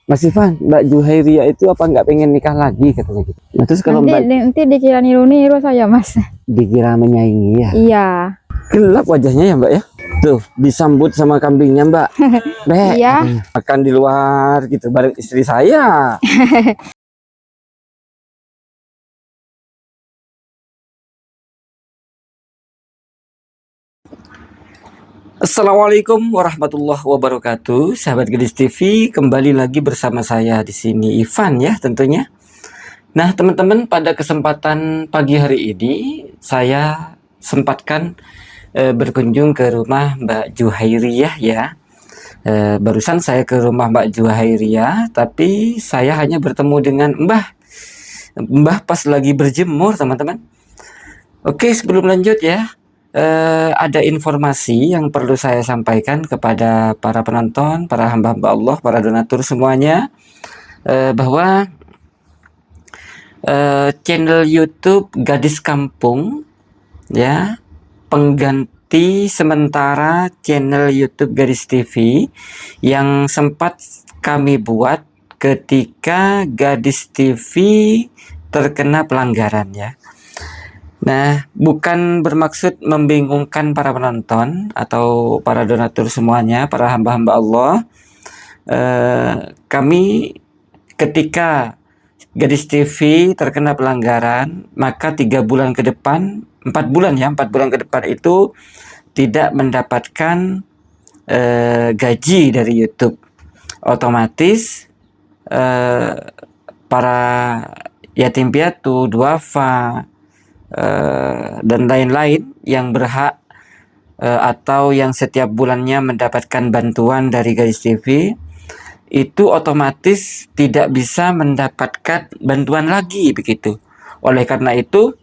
Mas Ivan, Mbak Juhairia itu apa nggak pengen nikah lagi katanya gitu. Nah, terus kalau nanti dikira niru-niru saya, Mas. dikira menyaingi ya. Iya. Gelap wajahnya ya Mbak ya. Tuh disambut sama kambingnya Mbak. Mbak, Iya. makan di luar gitu bareng istri saya. Assalamualaikum warahmatullahi wabarakatuh, sahabat Gadis TV, kembali lagi bersama saya di sini Ivan ya tentunya. Nah teman-teman, pada kesempatan pagi hari ini saya sempatkan berkunjung ke rumah Mbak Juhairia ya. Barusan saya ke rumah Mbak Juhairia, tapi saya hanya bertemu dengan Mbah pas lagi berjemur teman-teman. Oke, sebelum lanjut ya, ada informasi yang perlu saya sampaikan kepada para penonton, para hamba-hamba Allah, para donatur semuanya, bahwa channel YouTube Gadis Kampung ya, pengganti sementara channel YouTube Gadis TV yang sempat kami buat ketika Gadis TV terkena pelanggaran ya. Nah, bukan bermaksud membingungkan para penonton atau para donatur semuanya, para hamba-hamba Allah. Kami ketika Gadis TV terkena pelanggaran, maka 3 bulan ke depan, 4 bulan ya, 4 bulan ke depan itu tidak mendapatkan gaji dari YouTube. Otomatis para yatim piatu, duafa, dan lain-lain yang berhak atau yang setiap bulannya mendapatkan bantuan dari Gadis TV itu otomatis tidak bisa mendapatkan bantuan lagi begitu. Oleh karena itu,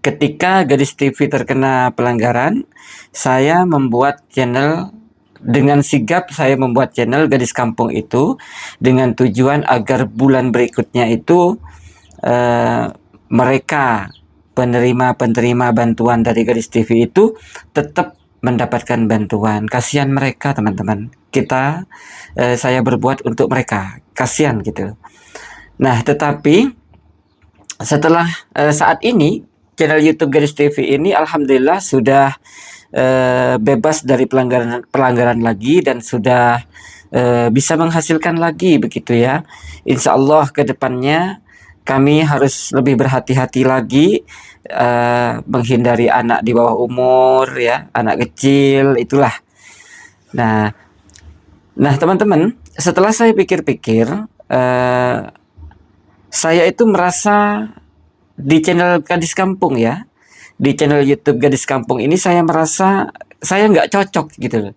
ketika Gadis TV terkena pelanggaran, saya membuat channel dengan sigap, saya membuat channel Gadis Kampung itu dengan tujuan agar bulan berikutnya itu mereka penerima bantuan dari Gadis TV itu tetap mendapatkan bantuan. Kasihan mereka teman-teman. Saya berbuat untuk mereka. Kasihan gitu. Nah, tetapi setelah saat ini channel YouTube Gadis TV ini alhamdulillah sudah bebas dari pelanggaran lagi dan sudah bisa menghasilkan lagi begitu ya. Insya Allah ke depannya kami harus lebih berhati-hati lagi, menghindari anak di bawah umur ya, anak kecil itulah. Nah teman-teman, setelah saya pikir-pikir, saya itu merasa di channel Gadis Kampung ya, di channel YouTube Gadis Kampung ini saya merasa saya nggak cocok gitu loh.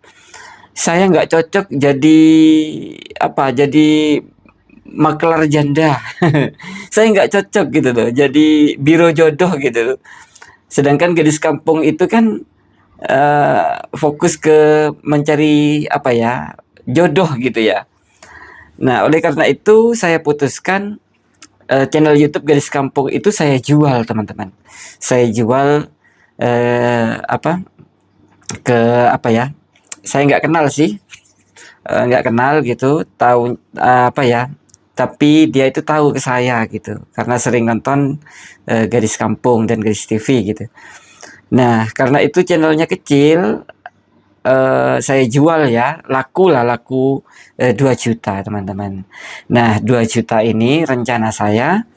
Saya nggak cocok jadi apa? Jadi maklar janda. Saya nggak cocok gitu loh, jadi biro jodoh gitu loh. Sedangkan Gadis Kampung itu kan fokus ke mencari apa ya, jodoh gitu ya. Nah, oleh karena itu saya putuskan channel YouTube Gadis Kampung itu saya jual teman-teman. Saya jual apa ke apa ya? Saya nggak kenal sih, nggak kenal gitu, tahu apa ya? Tapi dia itu tahu ke saya gitu, karena sering nonton Gadis Kampung dan Gadis TV gitu. Nah, karena itu channelnya kecil, saya jual ya, laku 2 juta teman-teman. Nah 2 juta ini rencana saya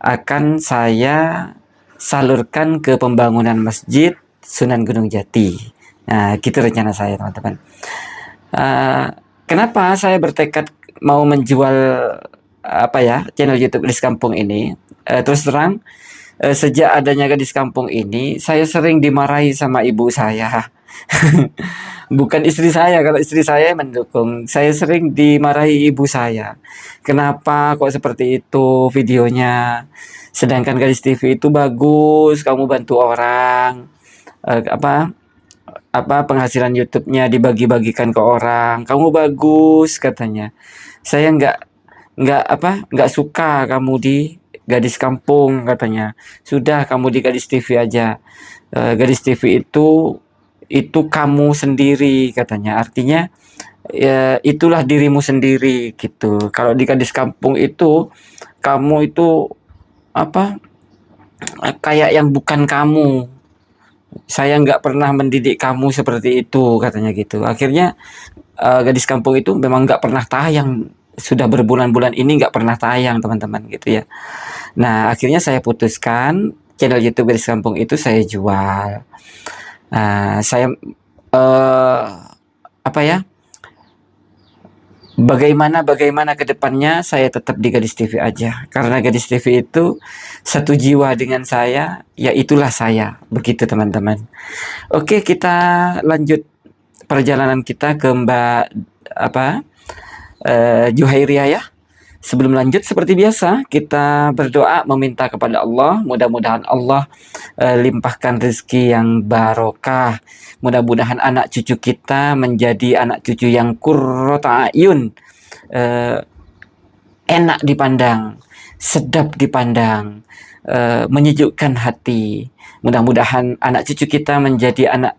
akan saya salurkan ke pembangunan masjid Sunan Gunung Jati. Nah gitu rencana saya teman-teman. Kenapa saya bertekad mau menjual apa ya, channel YouTube Gadis Kampung ini? Terus terang, sejak adanya Gadis Kampung ini, saya sering dimarahi sama ibu saya. Bukan istri saya, kalau istri saya mendukung. Saya sering dimarahi ibu saya. Kenapa kok seperti itu videonya? Sedangkan Gadis TV itu bagus, kamu bantu orang. Penghasilan YouTube-nya dibagi-bagikan ke orang. Kamu bagus katanya. Saya nggak suka kamu di Gadis Kampung katanya. Sudah kamu di Gadis TV aja. Gadis TV itu kamu sendiri katanya. Artinya ya itulah dirimu sendiri gitu. Kalau di Gadis Kampung itu kamu itu apa, kayak yang bukan kamu. Saya nggak pernah mendidik kamu seperti itu katanya gitu. Akhirnya Gadis Kampung itu memang nggak pernah tayang, sudah berbulan-bulan ini nggak pernah tayang teman-teman gitu ya. Nah akhirnya saya putuskan channel YouTube Gadis Kampung itu saya jual. Saya apa ya, bagaimana ke depannya saya tetap di Gadis TV aja. Karena Gadis TV itu satu jiwa dengan saya, ya itulah saya. Begitu teman-teman. Oke, kita lanjut perjalanan kita ke Mbak apa Juhairia ya. Sebelum lanjut seperti biasa kita berdoa meminta kepada Allah, mudah-mudahan Allah limpahkan rezeki yang barokah. Mudah-mudahan anak cucu kita menjadi anak cucu yang qurrata ayun, enak dipandang, sedap dipandang, menyejukkan hati. Mudah-mudahan anak cucu kita menjadi anak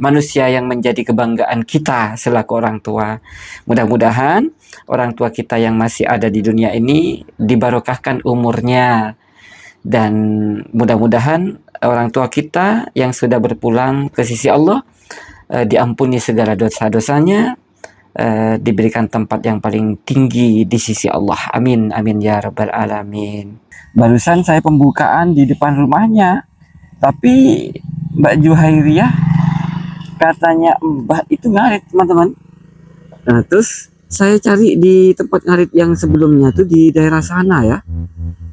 manusia yang menjadi kebanggaan kita selaku orang tua. Mudah-mudahan orang tua kita yang masih ada di dunia ini dibarokahkan umurnya, dan mudah-mudahan orang tua kita yang sudah berpulang ke sisi Allah diampuni segala dosa-dosanya, diberikan tempat yang paling tinggi di sisi Allah. Amin amin ya rabbal alamin. Barusan saya pembukaan di depan rumahnya, tapi Mbak Juhairiyah katanya Mbak itu ngarit teman-teman. Nah terus saya cari di tempat ngarit yang sebelumnya tuh di daerah sana ya,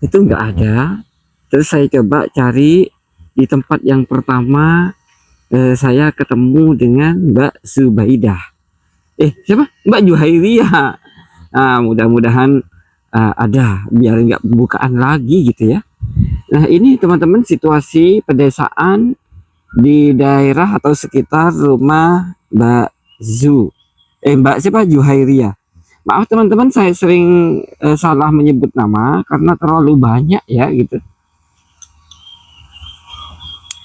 itu nggak ada. Terus saya coba cari di tempat yang pertama, saya ketemu dengan Mbak Zubaidah. Siapa? Mbak Juhairiyah. Nah mudah-mudahan ada, biar nggak pembukaan lagi gitu ya. Nah ini teman-teman situasi pedesaan di daerah atau sekitar rumah Mbak Mbak siapa, Juhairiyah. Maaf teman-teman, saya sering salah menyebut nama karena terlalu banyak ya gitu.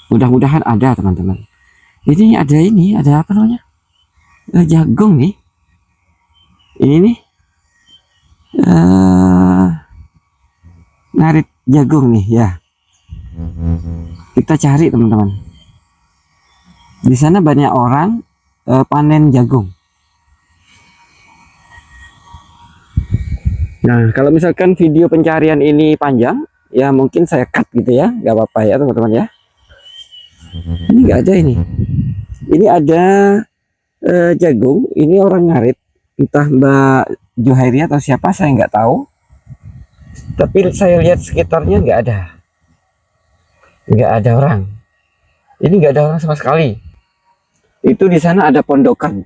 Mudah-mudahan ada teman-teman. Ini ada apa namanya, jagung nih. Ini nih ngarit jagung nih ya. Kita cari teman-teman. Di sana banyak orang panen jagung. Nah, kalau misalkan video pencarian ini panjang, ya mungkin saya cut gitu ya, nggak apa-apa ya teman-teman ya. Ini nggak ada ini. Ini ada jagung. Ini orang ngarit, entah Mbak Juhairiyah atau siapa, saya nggak tahu. Tapi saya lihat sekitarnya nggak ada orang. Ini nggak ada orang sama sekali. Itu di sana ada pondokan.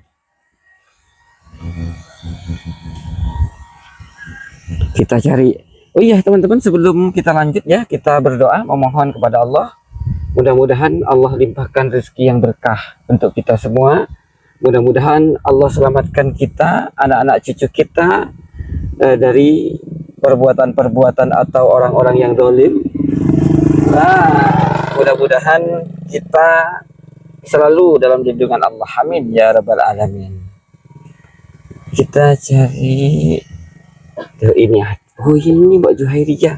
Kita cari. Oh iya teman-teman, sebelum kita lanjut ya, kita berdoa memohon kepada Allah. Mudah-mudahan Allah limpahkan rezeki yang berkah untuk kita semua. Mudah-mudahan Allah selamatkan kita, anak-anak cucu kita dari perbuatan-perbuatan atau orang-orang yang dolim. Nah, mudah-mudahan kita selalu dalam lindungan Allah. Amin ya rabbal alamin. Kita cari ini. Oh ini Mbak Juhairiyah.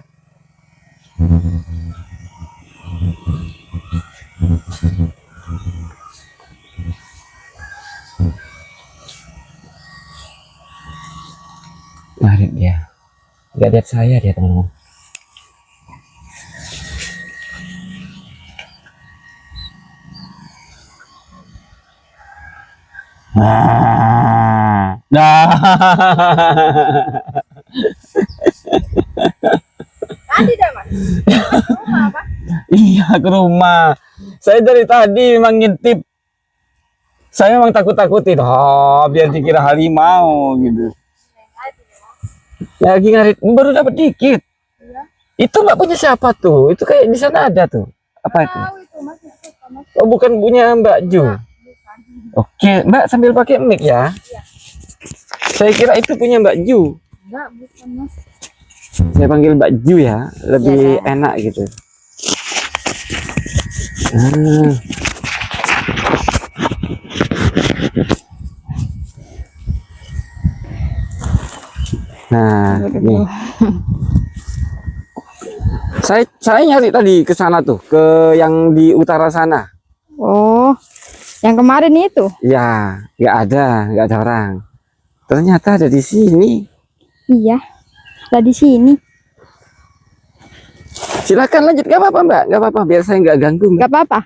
Ngarit dia. Gak lihat saya dia teman-teman. Tadi dah mas. Rumah apa? Iya ke rumah. Saya dari tadi memang ngintip. Saya memang takut-takutin. Biar dikira harimau gitu. Lagi ngarit, baru dapat dikit. Iya. Itu Mbak punya siapa tuh? Itu kayak di sana ada tuh. Apa itu? Tahu itu mas. Oh bukan punya Mbak Ju. Bukan. Oke, Mbak sambil pakai mic ya. Iya. Saya kira itu punya Mbak Ju. Enggak, bukan mas. Saya panggil Mbak Ju ya, lebih Iya. enak gitu. Nah, Aduh. nih. Saya nyari tadi ke sana tuh, ke yang di utara sana. Oh, yang kemarin itu. Ya, nggak ada orang. Ternyata ada di sini. Iya, ada di sini. Silakan lanjut, nggak apa-apa Mbak, nggak apa-apa. Biar saya nggak ganggu, Mbak. Gak apa-apa.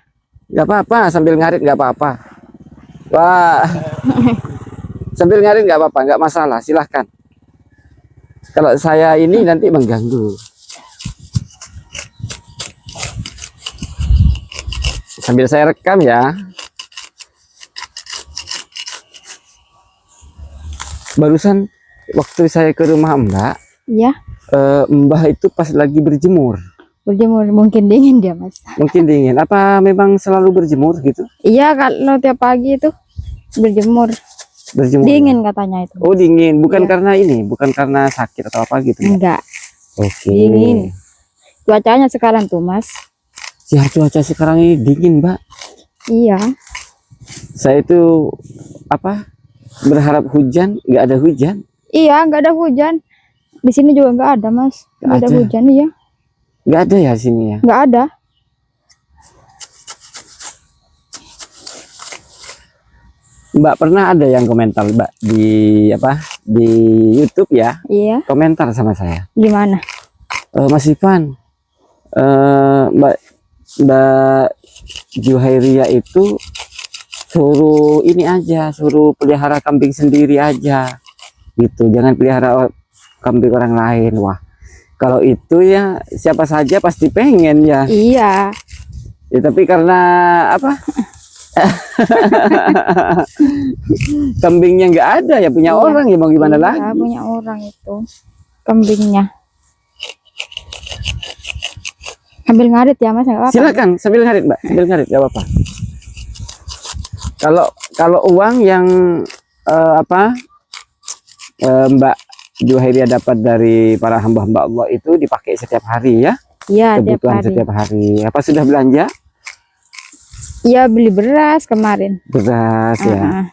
Nggak apa-apa, sambil ngarit nggak apa-apa. Wah, sambil ngarit nggak apa-apa, nggak masalah. Silahkan. Kalau saya ini nanti mengganggu. Sambil saya rekam ya. Barusan waktu saya ke rumah Mbak, Iya, Mbah itu pas lagi berjemur. berjemur. Mungkin dingin dia, Mas. Mungkin dingin. Apa memang selalu berjemur gitu? Iya, kalau tiap pagi itu berjemur. Berjemur. Dingin katanya itu. Oh, dingin. Bukan Iya. karena ini, bukan karena sakit atau apa gitu. Mbak? Enggak, Oke. dingin. Cuacanya sekarang tuh, Mas. Ya, cuaca sekarang ini dingin, Mbak. Iya. Saya itu apa? Berharap hujan, nggak ada hujan. Iya, nggak ada hujan. Di sini juga nggak ada, Mas. Nggak ada Ada. hujan, iya. Nggak ada ya sini ya. Nggak ada. Mbak pernah ada yang komentar Mbak di apa? Di YouTube ya, Iya. komentar sama saya. Gimana? Mas Ivan, Mbak Juhairia itu suruh ini aja, suruh pelihara kambing sendiri aja, gitu. Jangan pelihara kambing orang lain. Wah, kalau itu ya siapa saja pasti pengen ya. Iya. Ya, tapi karena apa? Kambingnya nggak ada ya punya Iya. orang ya mau gimana Iya, lagi? punya orang itu kambingnya. Ambil ngarit ya, Mas, nggak apa-apa. Silakan sambil ngarit Mbak, sambil ngarit nggak apa-apa. Kalau uang yang Mbak Juhairia dapat dari para hamba-hamba Allah itu dipakai setiap hari ya, Iya, tiap kebutuhan hari. setiap hari. Apa sudah belanja? Iya, beli beras kemarin. Beras ya. Ah,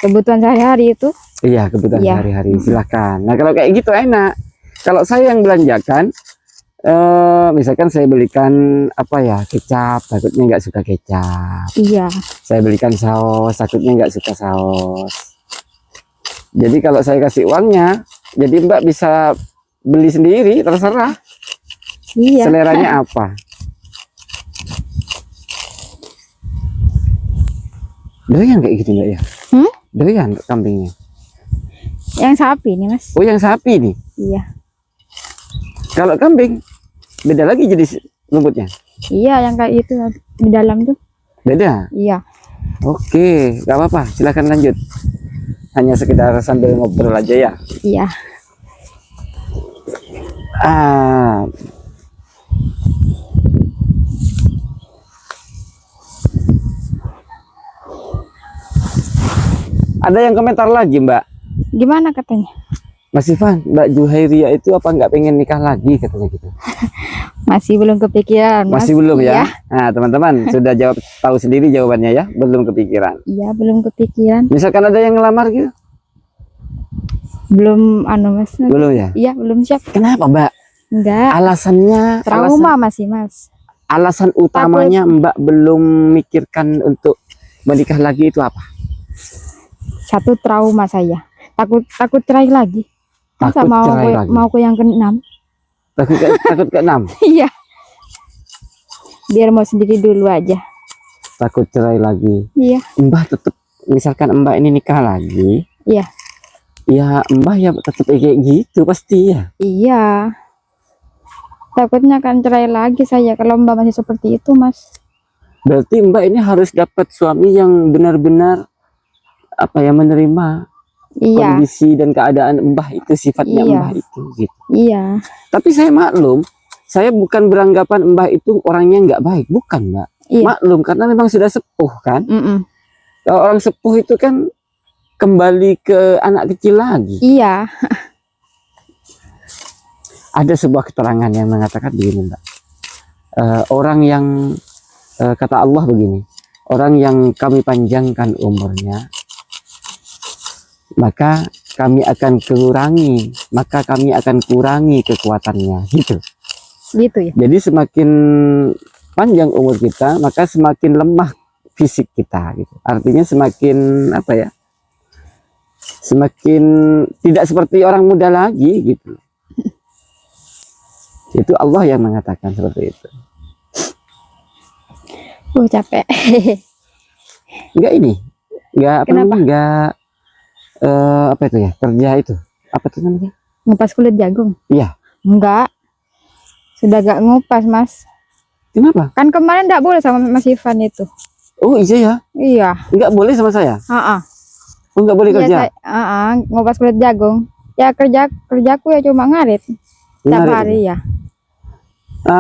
kebutuhan sehari-hari itu. Iya, kebutuhan Iya. sehari-hari. Silakan. Nah, kalau kayak gitu enak. Kalau saya yang belanjakan, misalkan saya belikan apa ya, kecap, takutnya nggak suka kecap. Iya. Saya belikan saus, takutnya nggak suka saus. Jadi kalau saya kasih uangnya, jadi Mbak bisa beli sendiri, terserah Iya. seleranya apa. Doyan kayak gitu Mbak ya? Hmm? Doyan kambingnya. Yang sapi nih, Mas. Oh, yang sapi nih. Iya. Kalau kambing beda lagi jenis rumputnya. Iya, yang kayak itu di dalam tuh. Beda. Iya. Oke, nggak apa-apa. Silakan lanjut. Hanya sekedar sambil ngobrol aja ya. Iya. Ah, ada yang komentar lagi Mbak. Gimana katanya? Mas Ivan, Mbak Juhairia itu apa nggak pengen nikah lagi katanya gitu? Masih belum kepikiran, Mas. Masih belum Iya. ya? Nah teman-teman sudah jawab, tahu sendiri jawabannya ya, belum kepikiran. Iya, belum kepikiran. Misalkan ada yang ngelamar gitu, Belum Mas. belum ya? Iya, belum siap. Kenapa Mbak? Enggak. Alasannya, Trauma masih, Mas. alasan utamanya Mbak belum mikirkan untuk menikah lagi itu apa? Satu, trauma saya. Takut cerai lagi. Masa Takut mau cerai lagi. mau ke yang keenam? Takut ke-6, Iya. Biar mau sendiri dulu aja. takut cerai lagi. Iya. Mbah tetap, misalkan Mbak ini nikah lagi, Iya. ya Mbah ya tetap kayak gitu pasti ya. Iya. Takutnya kan cerai lagi saya kalau Mbak masih seperti itu, Mas. Berarti Mbak ini harus dapat suami yang benar-benar apa ya, menerima Iya. kondisi dan keadaan Mbah itu, sifatnya Iya. Mbah itu gitu. Iya. Tapi saya maklum, saya bukan beranggapan Mbah itu orangnya nggak baik, bukan Mbak. Iya. Maklum karena memang sudah sepuh kan. Mm-mm. Kalau orang sepuh itu kan kembali ke anak kecil lagi. Iya. Ada sebuah keterangan yang mengatakan begini Mbak. Orang yang kata Allah begini, orang yang kami panjangkan umurnya, maka kami akan kurangi, maka kami akan kurangi kekuatannya, gitu. Gitu ya. Jadi semakin panjang umur kita, maka semakin lemah fisik kita, gitu. Artinya semakin apa ya? Semakin tidak seperti orang muda lagi, gitu. Itu Allah yang mengatakan seperti itu. Capek. Enggak ini, enggak apa Kenapa? namanya, enggak apa itu ya, kerja itu, apa itu namanya? Ngupas kulit jagung? Iya. Enggak. Sudah gak ngupas, Mas. Kenapa? Kan kemarin enggak boleh sama Mas Ivan itu. Oh iya ya, Iya. enggak boleh sama saya. Oh, enggak boleh Iya, kerja. ngupas kulit jagung. Ya kerjaku ya cuma ngarit. Tiap Ngarit hari ya.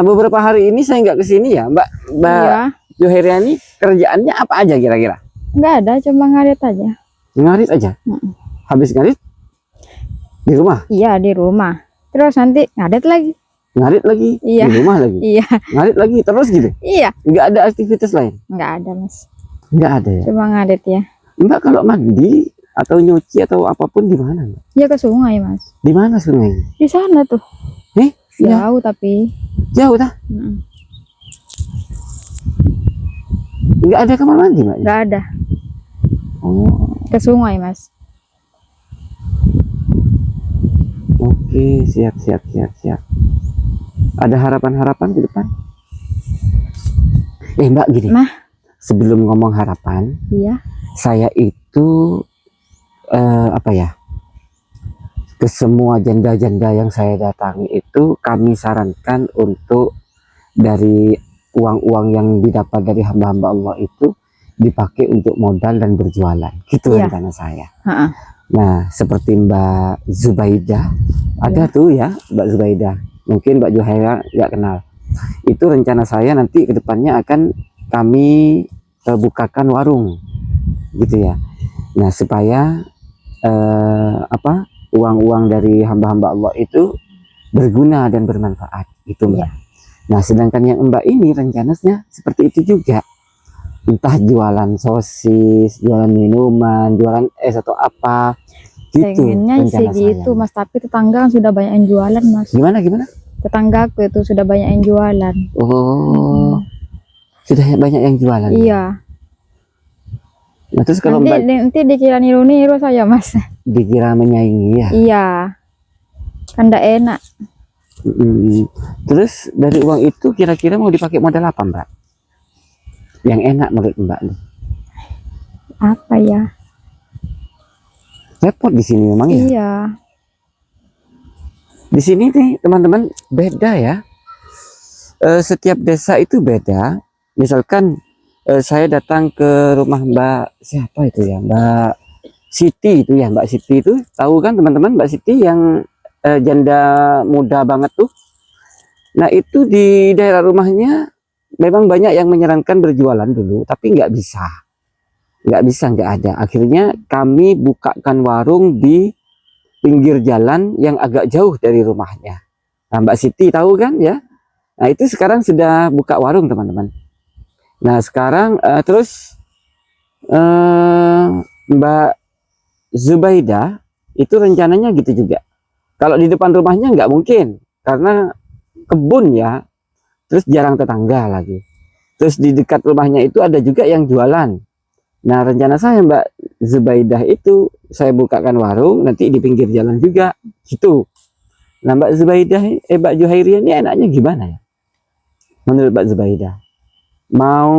Beberapa hari ini saya nggak kesini ya, Mbak Iya. Juheriani. Kerjaannya apa aja kira-kira? Enggak ada, cuma ngarit aja. Ngarit aja. Habis ngarit di rumah, Iya, di rumah. Terus nanti ngarit lagi. ngarit lagi Iya. di rumah lagi, Iya. ngarit lagi terus gitu. Iya. Nggak ada aktivitas lain? Enggak ada, Mas. Nggak ada ya. Cuma ngarit ya. Mbak kalau mandi atau nyuci atau apapun di mana, Mbak? Ya ke sungai, Mas. Di mana sungai? Di sana tuh. Ya, Jauh tapi. jauh dah. Mm, Nggak ada kamar mandi, Mbak? Enggak ada. Oh, Ke sungai, Mas. oke, siap. Ada harapan-harapan ke depan? Mbak gini. Mah. Sebelum ngomong harapan, Iya. saya itu apa ya, ke semua janda-janda yang saya datangi itu kami sarankan untuk dari uang-uang yang didapat dari hamba-hamba Allah itu dipakai untuk modal dan berjualan, gitu Iya. rencana saya. Heeh. Nah, seperti Mbak Zubaidah, ada Iya. tuh ya Mbak Zubaidah, mungkin Mbak Juhaira nggak kenal. Itu rencana saya nanti ke depannya akan kami bukakan warung, gitu ya. Nah, supaya uang-uang dari hamba-hamba Allah itu berguna dan bermanfaat, gitu Mbak. Iya. Nah, sedangkan yang Mbak ini rencananya seperti itu juga, entah jualan sosis, jualan minuman, jualan es atau apa, gitu Pengennya sih rencana saya. gitu, Mas. Tapi tetangga kan sudah banyak yang jualan, Mas. Gimana? Tetanggaku itu sudah banyak yang jualan. Oh, sudah banyak yang jualan. Iya. Nah, terus kalau Mbak Nanti dikira niru-niru saya, Mas. dikira menyaingi ya. Iya. Kan enggak enak. Terus dari uang itu kira-kira mau dipakai modal apa, Mbak? Yang enak menurut Mbak nih? Apa ya? Repot di sini memang ya. Iya. Di sini nih teman-teman beda ya. Setiap desa itu beda. Misalkan saya datang ke rumah Mbak siapa itu ya, Mbak Siti itu ya, Mbak Siti itu tahu kan teman-teman, Mbak Siti yang janda muda banget tuh. Nah itu di daerah rumahnya memang banyak yang menyarankan berjualan dulu, tapi nggak ada. Akhirnya kami bukakan warung di pinggir jalan yang agak jauh dari rumahnya. Nah, Mbak Siti tahu kan ya? Nah itu sekarang sudah buka warung teman-teman. Nah sekarang terus Mbak Zubaidah itu rencananya gitu juga. Kalau di depan rumahnya nggak mungkin karena kebun ya, terus jarang tetangga lagi. Terus di dekat rumahnya itu ada juga yang jualan. Nah rencana saya Mbak Zubaidah itu saya bukakan warung nanti di pinggir jalan juga gitu. Nah Mbak Zubaidah, Mbak Juhairia ini enaknya gimana ya? Menurut Mbak Zubaidah, mau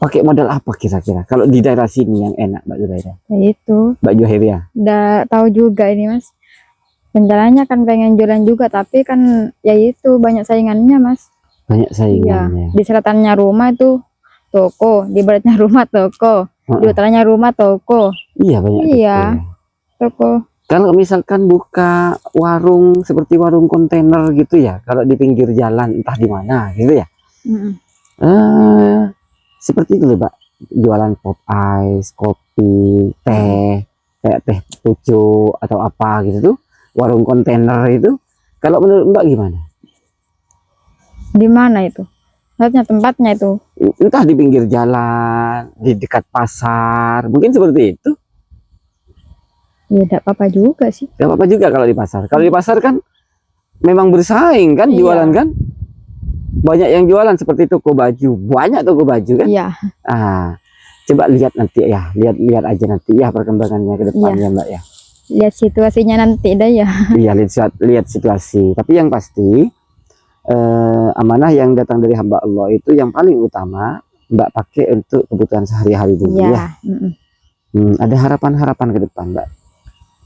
pakai modal apa kira-kira? Kalau di daerah sini yang enak Mbak Zubaidah? Ya itu. Mbak Juhairia? Udah tahu juga ini, Mas. Rencananya kan pengen jualan juga, tapi kan ya itu banyak saingannya, Mas. Banyak Iya. saingannya. Di selatannya rumah itu toko, di baratnya rumah toko, di utaranya rumah toko. Iya banyak. Iya. Toko. Toko. Kalau misalkan buka warung seperti warung kontainer gitu ya, kalau di pinggir jalan entah di mana gitu ya, seperti itu loh Mbak, jualan pop ice, kopi, teh, kayak teh pucuk atau apa gitu tuh, warung kontainer itu. Kalau menurut Mbak gimana? Di mana itu? Tempatnya itu. Entah di pinggir jalan, di dekat pasar, mungkin seperti itu. Ya tidak apa-apa juga sih. Gak apa-apa juga kalau di pasar. Kalau di pasar kan memang bersaing kan, Iya. jualan kan. Banyak yang jualan seperti toko baju, banyak toko baju kan. Iya. Coba lihat nanti ya, lihat aja nanti ya perkembangannya ke depannya Mbak ya. Lihat situasinya nanti dah ya. Iya, lihat situasi. Tapi yang pasti amanah yang datang dari hamba Allah itu yang paling utama Mbak pakai untuk kebutuhan sehari-hari dulu Iya. ya. Ada harapan-harapan ke depan Mbak?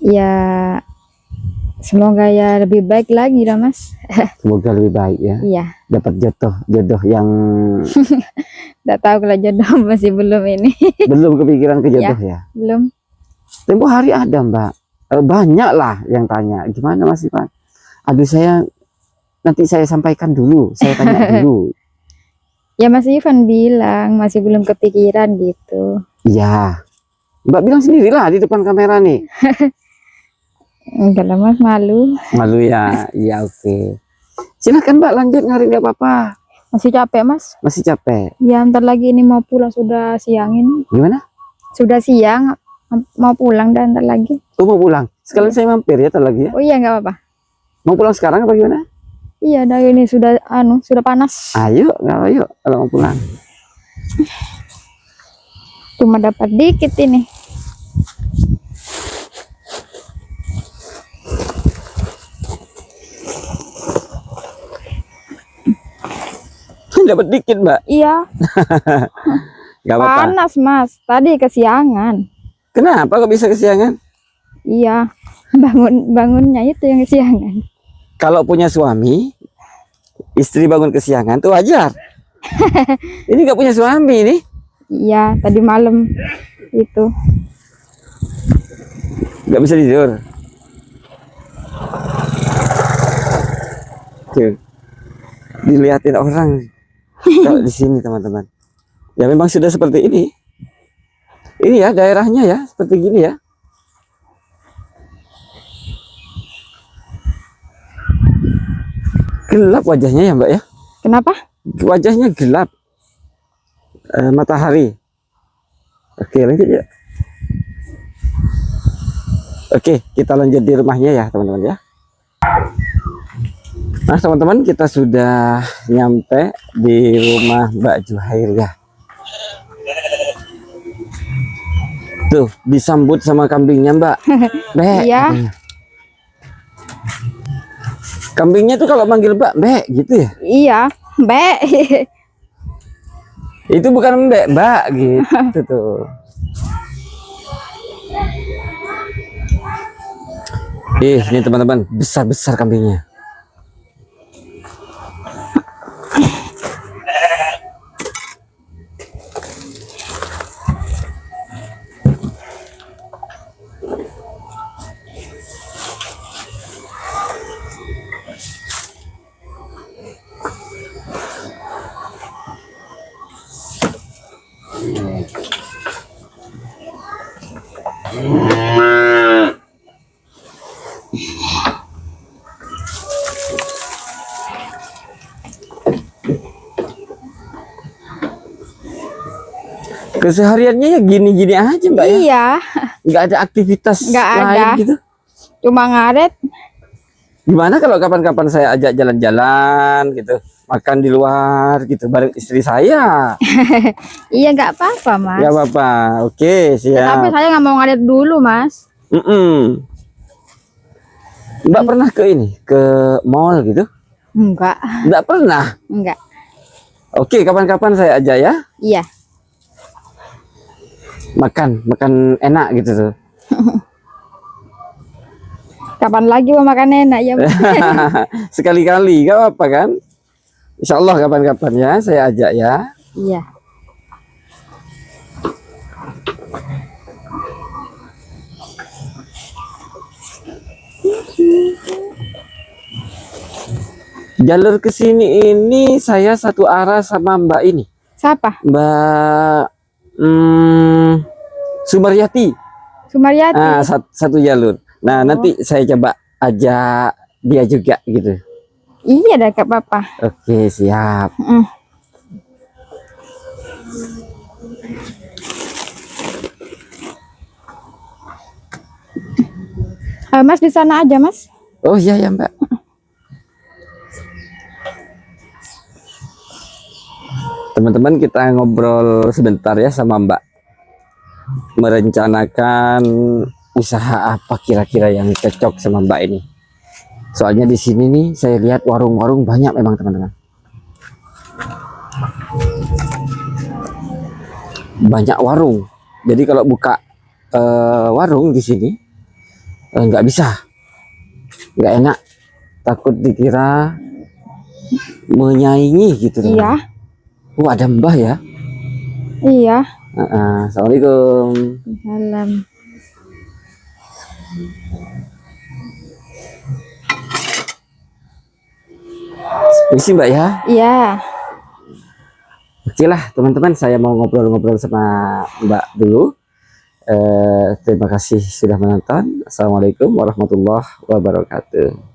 Ya, semoga ya lebih baik lagi lah Mas. Semoga lebih baik ya. Iya. Dapat jodoh yang Tidak tahu kalau jodoh masih belum ini. belum kepikiran ke jodoh ya. Belum. Tempo hari ada Mbak. Banyak lah yang tanya, gimana Mas Ivan? Aduh nanti saya sampaikan dulu, saya tanya dulu. Ya Mas Ivan bilang masih belum kepikiran gitu. Iya. Mbak bilang sendirilah di depan kamera nih. Enggak lah Mas, malu. Malu ya. Iya, oke. Silakan Mbak lanjut ngarit, nggak apa-apa. Masih capek Mas? Masih capek. Ya ntar lagi ini mau pulang, sudah siang ini. Gimana? Sudah siang, mau pulang dan ntar lagi. Oh, mau pulang. Sekalian saya mampir ya ntar lagi ya. Oh iya nggak apa-apa. Mau pulang sekarang apa gimana? Iya, dah ini sudah sudah panas. Ayo, ayo kalau mau pulang. Cuma dapat dikit ini. Dapat dikit Mbak. Iya, Gak apa-apa. panas Mas. Tadi kesiangan. Kenapa kok bisa kesiangan? Iya, bangunnya itu yang kesiangan. Kalau punya suami, istri bangun kesiangan tuh wajar. Ini nggak punya suami nih. Iya, tadi malam itu. Nggak bisa tidur. Tuh. Dilihatin orang kalau di sini teman-teman. Ya memang sudah seperti ini. Ini ya daerahnya ya seperti gini ya. Gelap wajahnya ya Mbak ya. Kenapa? Wajahnya gelap. Matahari. Oke lanjut ya. Oke kita lanjut di rumahnya ya teman-teman ya. Nah teman-teman kita sudah nyampe di rumah Mbak Juhair ya. Tuh disambut sama kambingnya Mbak. Mbak. Iya. Kambingnya tuh kalau manggil Mbak gitu ya. Iya, Mbak. Itu bukan Mbak gitu tuh. Ini teman-teman besar-besar kambingnya. Kesehariannya ya gini-gini aja Mbak ya. Iya, Nggak ada aktivitas Nggak lain ada. gitu. cuma ngaret. Gimana kalau kapan-kapan saya ajak jalan-jalan gitu, makan di luar gitu bareng istri saya? Iya, nggak apa-apa, Mas. Ya Bapak, oke Tapi siap. saya nggak mau ngaret dulu, Mas. Mbak pernah ke mall gitu? Enggak, Nggak pernah. enggak. Oke, kapan-kapan saya ajak ya. Iya. Makan enak gitu tuh. Kapan lagi mau makan enak ya, Mas? Sekali-kali, gak apa-apa kan? Insya Allah kapan-kapan ya saya ajak ya. Iya. Jalur ke sini ini saya satu arah sama Mbak ini. Siapa? Mbak Sumaryati. Sumaryati. Nah, satu jalur. Nah, nanti saya coba ajak dia juga gitu. Iya, dah nggak apa-apa. Oke, siap. Mas di sana aja Mas. Oh iya ya Mbak. Teman-teman, kita ngobrol sebentar ya sama Mbak. Merencanakan usaha apa kira-kira yang cocok sama Mbak ini. Soalnya di sini nih saya lihat warung-warung banyak memang teman-teman. Banyak warung. Jadi kalau buka warung di sini nggak bisa, nggak enak. Takut dikira menyaingi gitu. Iya. Oh ada Mbah ya. Iya. Assalamualaikum. Salam. Permisi Mbak ya. Iya. Oke lah teman-teman, saya mau ngobrol-ngobrol sama Mbak dulu. Terima kasih sudah menonton. Assalamualaikum warahmatullahi wabarakatuh.